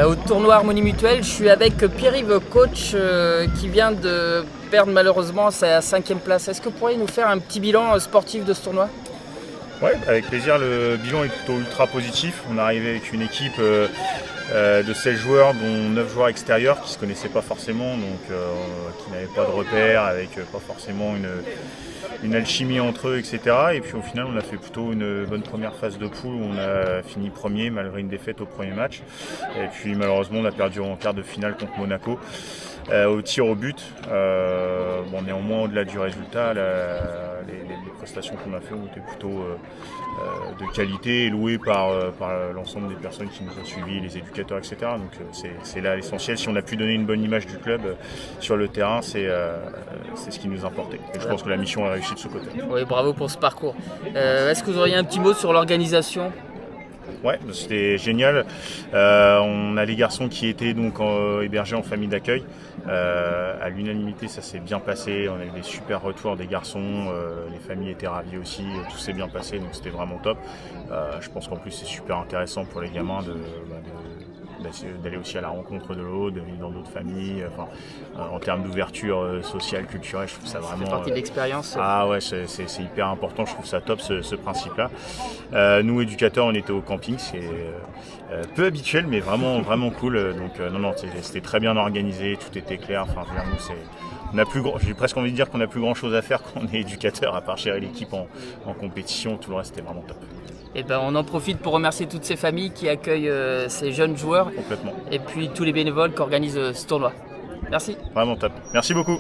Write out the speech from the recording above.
Au tournoi Harmonie Mutuelle, je suis avec Pierre-Yves, coach, qui vient de perdre malheureusement sa 5e place. Est-ce que vous pourriez nous faire un petit bilan sportif de ce tournoi ? Oui, avec plaisir. Le bilan est plutôt ultra positif. On est arrivé avec une équipe de 16 joueurs, dont 9 joueurs extérieurs qui ne se connaissaient pas forcément, donc qui n'avaient pas de repères, avec pas forcément une alchimie entre eux, etc. Et puis au final, on a fait plutôt une bonne première phase de poule où on a fini premier malgré une défaite au premier match. Et puis malheureusement, on a perdu en quart de finale contre Monaco au tir au but. Néanmoins, au-delà du résultat, les prestations qu'on a fait ont été plutôt de qualité et louées par l'ensemble des personnes qui nous ont suivis, les éducateurs, etc. Donc c'est là l'essentiel. Si on a pu donner une bonne image du club sur le terrain, c'est ce qui nous importait. Et je pense que la mission a réussi de ce côté. Oui, bravo pour ce parcours. Est-ce que vous auriez un petit mot sur l'organisation ? Ouais, c'était génial. On a les garçons qui étaient donc hébergés en famille d'accueil. À l'unanimité, ça s'est bien passé. On a eu des super retours des garçons. Les familles étaient ravies aussi. Tout s'est bien passé, donc c'était vraiment top. Je pense qu'en plus, c'est super intéressant pour les gamins d'aller aussi à la rencontre de l'autre, d'aller dans d'autres familles. En termes d'ouverture sociale, culturelle, je trouve ça vraiment... C'est partie de l'expérience. Ah ouais, c'est hyper important, je trouve ça top ce principe-là. Nous, éducateurs, on était au camping, c'est peu habituel, mais vraiment, vraiment cool. Donc c'était très bien organisé, tout était clair. J'ai presque envie de dire qu'on n'a plus grand chose à faire quand on est éducateur, à part gérer l'équipe en compétition. Tout le reste était vraiment top. On en profite pour remercier toutes ces familles qui accueillent ces jeunes joueurs. Complètement. Et puis tous les bénévoles qui organisent ce tournoi. Merci. Vraiment top. Merci beaucoup.